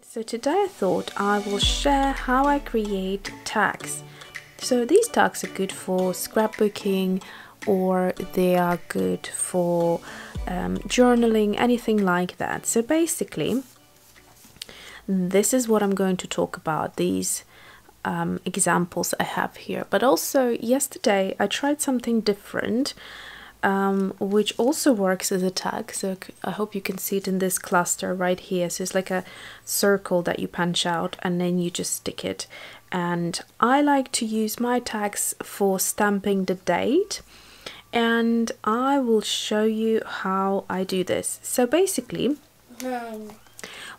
So today I thought I will share how I create tags. So these tags are good for scrapbooking, or they are good for journaling, anything like that. So basically, this is what I'm going to talk about, these examples I have here. But also yesterday I tried something different, which also works as a tag. So I hope you can see it in this cluster right here. So it's like a circle that you punch out and then you just stick it. And I like to use my tags for stamping the date, and I will show you how I do this. So basically,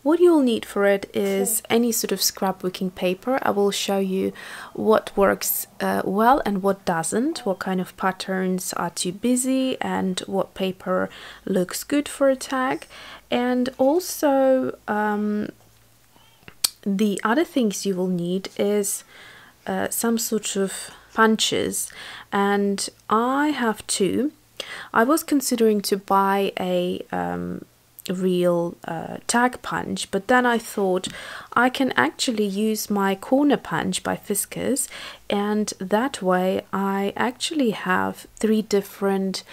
what you'll need for it is any sort of scrapbooking paper. I will show you what works well and what doesn't, what kind of patterns are too busy and what paper looks good for a tag. And also the other things you will need is some sort of punches, and I have two. I was considering to buy a real tag punch, but then I thought I can actually use my corner punch by Fiskars, and that way I actually have three different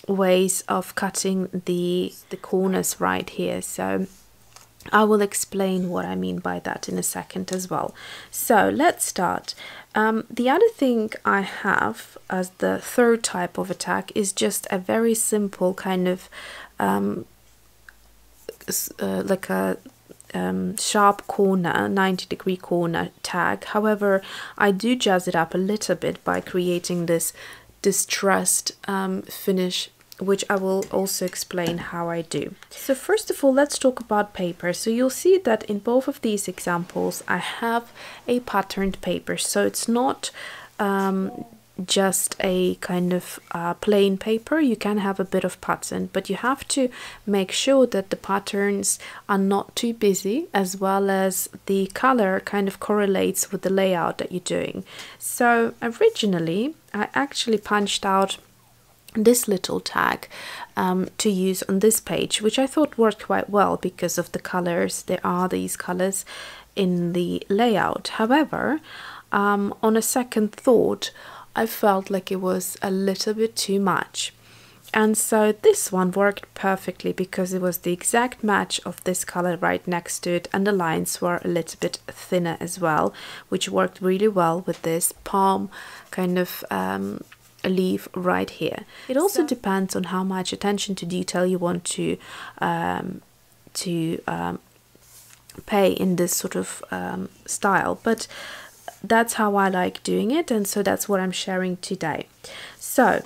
ways of cutting the corners right here. So I will explain what I mean by that in a second as well. So let's start. The other thing I have as the third type of a tag is just a very simple kind of like a sharp corner, 90-degree corner tag. However, I do jazz it up a little bit by creating this distressed finish, which I will also explain how I do. So first of all, let's talk about paper. So you'll see that in both of these examples I have a patterned paper, so it's not just a kind of plain paper. You can have a bit of pattern, but you have to make sure that the patterns are not too busy, as well as the color kind of correlates with the layout that you're doing. So originally I actually punched out this little tag to use on this page, which I thought worked quite well because of the colors. There are these colors in the layout. However, on a second thought, I felt like it was a little bit too much, and so this one worked perfectly because it was the exact match of this color right next to it, and the lines were a little bit thinner as well, which worked really well with this palm kind of leaf right here. It also depends on how much attention to detail you want to pay in this sort of style, but that's how I like doing it, and so that's what I'm sharing today. So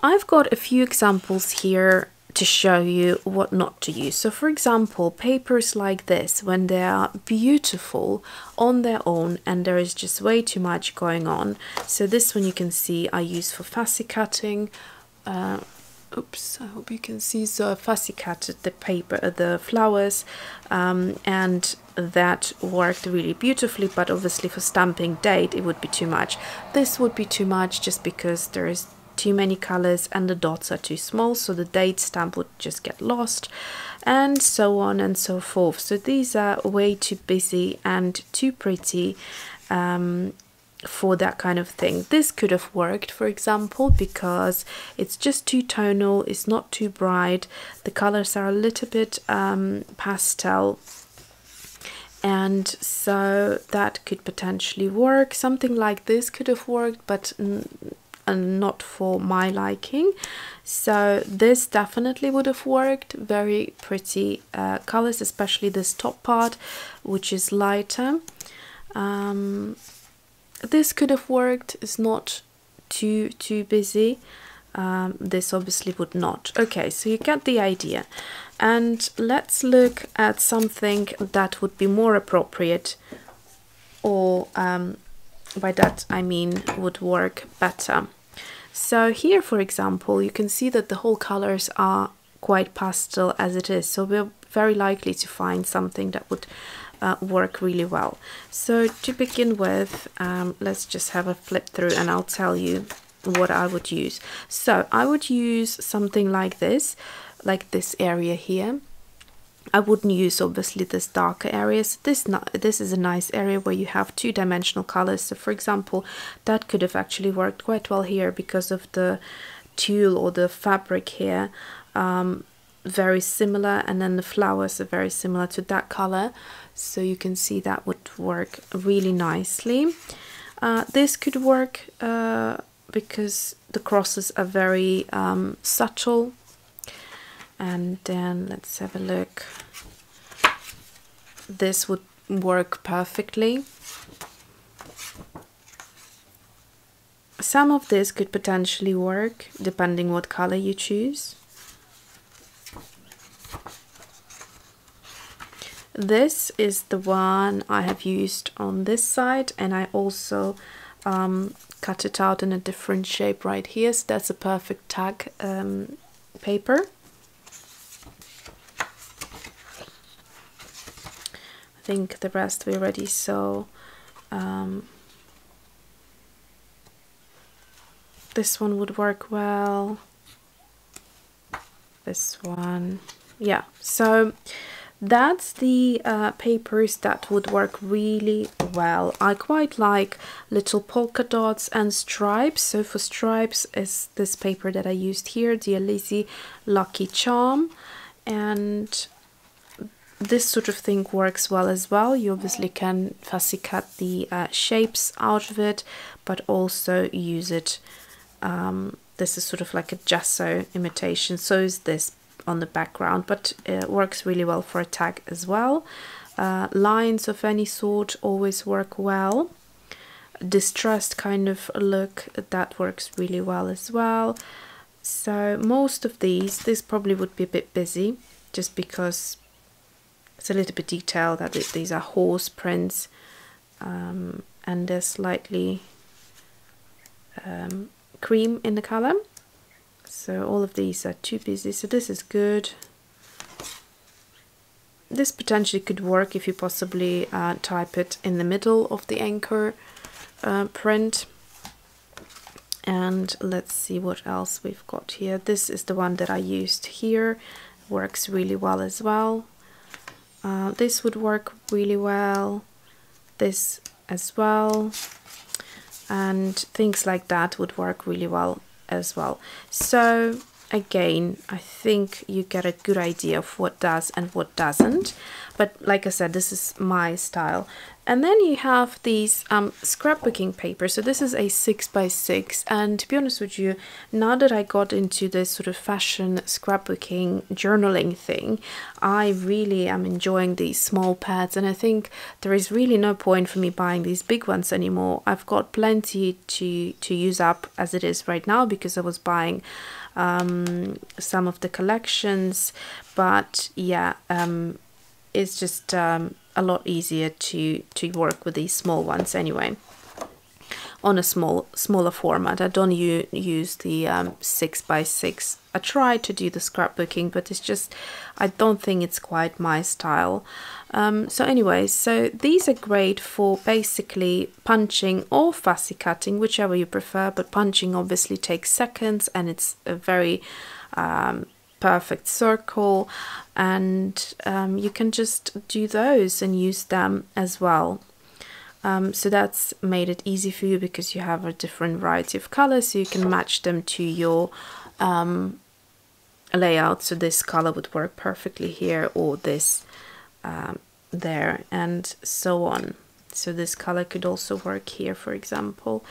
I've got a few examples here to show you what not to use. So for example, papers like this, when they are beautiful on their own and there is just way too much going on. So this one you can see I use for fussy cutting. Oops, I hope you can see. So I fussy cutted the paper, the flowers, and that worked really beautifully, but obviously for stamping date it would be too much. This would be too much just because there is too many colors and the dots are too small, so the date stamp would just get lost, and so on and so forth. So these are way too busy and too pretty for that kind of thing. This could have worked, for example, because it's just too tonal, it's not too bright, the colors are a little bit pastel, and so that could potentially work. Something like this could have worked, but not for my liking. So this definitely would have worked. Very pretty colors, especially this top part, which is lighter. This could have worked. It's not too busy. This obviously would not. Okay, so you get the idea, and let's look at something that would be more appropriate, or by that I mean would work better. So here, for example, you can see that the whole colors are quite pastel as it is, so we're very likely to find something that would work really well. So to begin with, let's just have a flip through and I'll tell you what I would use. So I would use something like this area here, I wouldn't use obviously this darker areas. This is a nice area where you have two-dimensional colors. So for example, that could have actually worked quite well here because of the tulle or the fabric here, very similar, and then the flowers are very similar to that color, so you can see that would work really nicely. This could work because the crosses are very subtle. And then let's have a look. This would work perfectly. Some of this could potentially work depending what color you choose. This is the one I have used on this side, and I also cut it out in a different shape right here, so that's a perfect tag paper. I think the rest we already saw. This one would work well. This one, yeah. So that's the papers that would work really well. I quite like little polka dots and stripes. So for stripes is this paper that I used here, the Alizi Lucky Charm, and this sort of thing works well as well. You obviously can fussy cut the shapes out of it, but also use it. This is sort of like a gesso imitation, so is this on the background, but it works really well for a tag as well. Lines of any sort always work well. Distressed kind of look, that works really well as well. So most of this probably would be a bit busy, just because it's a little bit detailed, that these are horse prints, and they're slightly cream in the color. So all of these are too busy, so this is good. This potentially could work if you possibly type it in the middle of the anchor print. And let's see what else we've got here. This is the one that I used here, works really well as well. This would work really well, this as well, and things like that would work really well as well. So again, I think you get a good idea of what does and what doesn't, but like I said, this is my style. And then you have these scrapbooking papers. So this is a 6x6, and to be honest with you, now that I got into this sort of fashion scrapbooking journaling thing, I really am enjoying these small pads, and I think there is really no point for me buying these big ones anymore. I've got plenty to use up as it is right now, because I was buying some of the collections, but yeah, it's just a lot easier to work with these small ones anyway, on a smaller format. I don't use the 6x6. I try to do the scrapbooking, but it's just, I don't think it's quite my style. So anyway, so these are great for basically punching or fussy cutting, whichever you prefer, but punching obviously takes seconds, and it's a very perfect circle, and you can just do those and use them as well. So that's made it easy for you, because you have a different variety of colors, so you can match them to your layout. So this color would work perfectly here, or this there, and so on. So this color could also work here, for example.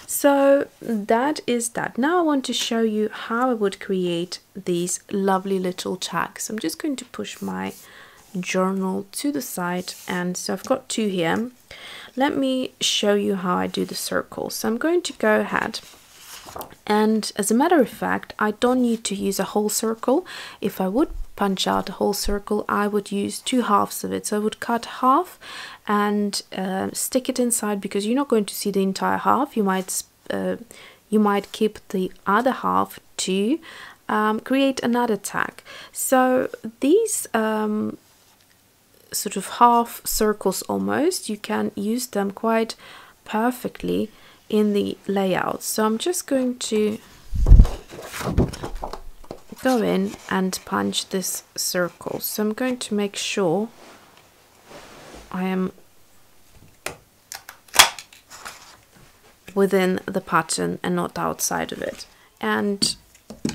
So that is that. Now I want to show you how I would create these lovely little tags. I'm just going to push my journal to the side, and so I've got two here. Let me show you how I do the circle. So I'm going to go ahead, and as a matter of fact, I don't need to use a whole circle. If I would punch out a whole circle, I would use 2 halves of it. So I would cut half and stick it inside, because you're not going to see the entire half. You might keep the other half to create another tag. So these sort of half circles almost, you can use them quite perfectly in the layout. So I'm just going to go in and punch this circle. So I'm going to make sure I am within the pattern and not outside of it, and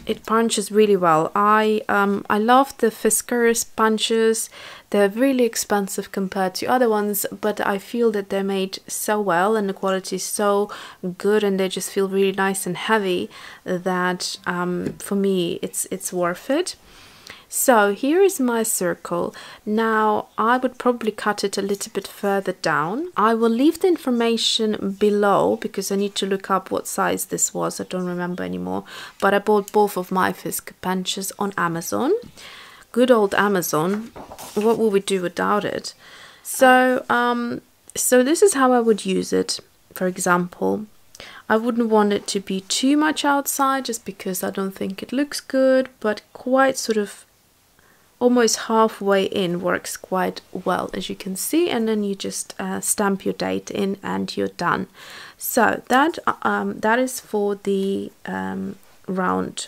it punches really well. I love the Fiskars punches. They're really expensive compared to other ones, but I feel that they're made so well and the quality is so good, and they just feel really nice and heavy that for me it's worth it. So here is my circle. Now I would probably cut it a little bit further down. I will leave the information below because I need to look up what size this was. I don't remember anymore, but I bought both of my Fiskars punches on Amazon. Good old Amazon. What would we do without it? So so this is how I would use it. For example, I wouldn't want it to be too much outside just because I don't think it looks good, but quite sort of almost halfway in works quite well, as you can see, and then you just stamp your date in and you're done. So that is for the round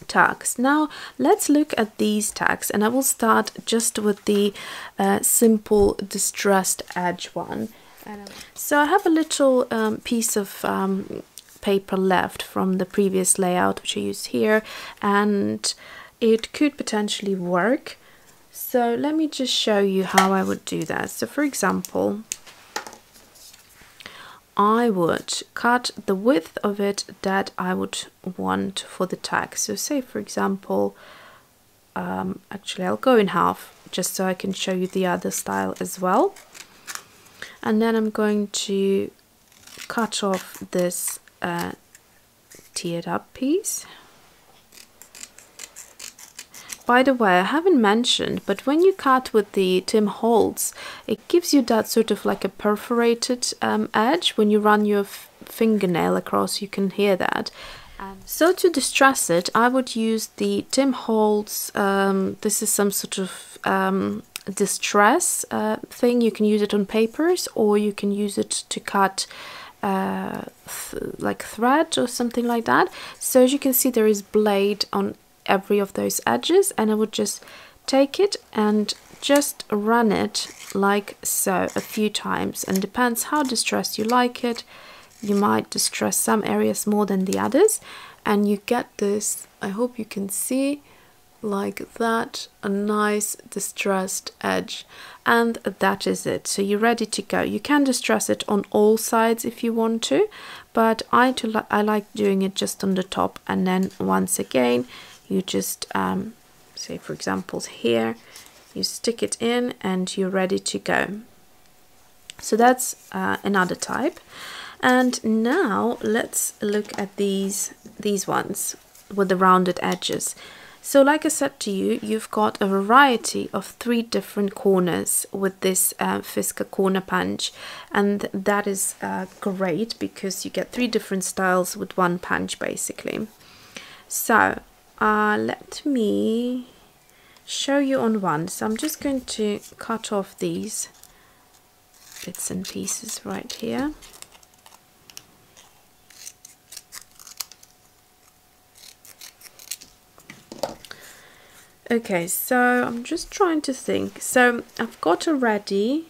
tags. Now let's look at these tags, and I will start just with the simple distressed edge one. So I have a little piece of paper left from the previous layout which I used here, and it could potentially work. So let me just show you how I would do that. So for example, I would cut the width of it that I would want for the tag. So say for example, actually I'll go in half just so I can show you the other style as well. And then I'm going to cut off this tiered up piece. By the way, I haven't mentioned, but when you cut with the Tim Holtz, it gives you that sort of like a perforated edge. When you run your fingernail across, you can hear that. So to distress it, I would use the Tim Holtz. This is some sort of distress thing. You can use it on papers, or you can use it to cut like thread or something like that. So as you can see, there is blade on every of those edges, and I would just take it and just run it like so a few times, and depends how distressed you like it. You might distress some areas more than the others, and you get this, I hope you can see, like that, a nice distressed edge, and that is it. So you're ready to go. You can distress it on all sides if you want to, but I like doing it just on the top, and then once again you just say for example here, you stick it in and you're ready to go. So that's another type. And now let's look at these ones with the rounded edges. So like I said to you, you've got a variety of 3 different corners with this Fiskars corner punch, and that is great because you get 3 different styles with one punch basically. So let me show you on one. So I'm just going to cut off these bits and pieces right here. Okay, so I'm just trying to think. So I've got already,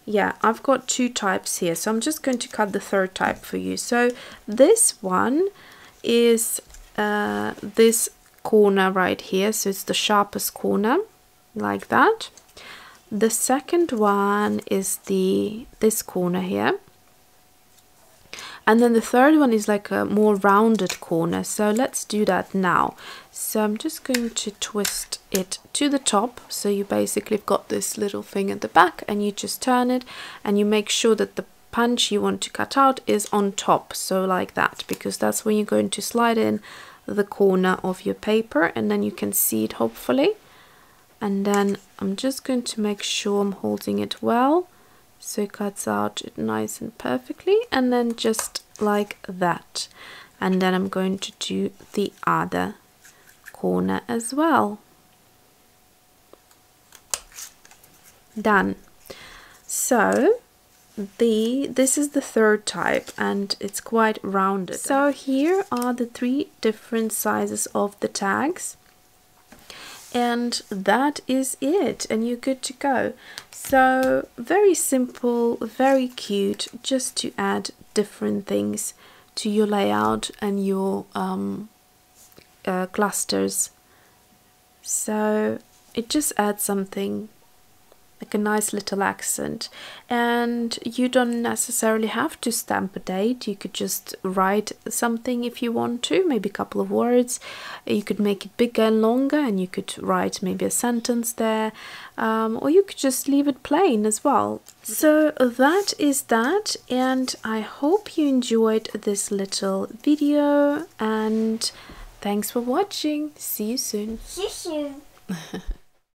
yeah, I've got 2 types here. So I'm just going to cut the 3rd type for you. So this one is this corner right here, so it's the sharpest corner, like that. The second one is this corner here, and then the third one is like a more rounded corner. So let's do that now. So I'm just going to twist it to the top, so you basically have got this little thing at the back, and you just turn it and you make sure that the punch you want to cut out is on top, so like that, because that's when you're going to slide in the corner of your paper, and then you can see it hopefully. And then I'm just going to make sure I'm holding it well so it cuts out it nice and perfectly, and then just like that. And then I'm going to do the other corner as well. Done. So this is the 3rd type, and it's quite rounded. So here are the 3 different sizes of the tags. and that is it, and you're good to go. So very simple, very cute, just to add different things to your layout and your clusters. So it just adds something like a nice little accent, and you don't necessarily have to stamp a date. You could just write something if you want to, maybe a couple of words. You could make it bigger and longer, and you could write maybe a sentence there, or you could just leave it plain as well. So that is that, and I hope you enjoyed this little video, and thanks for watching. See you soon. See you soon.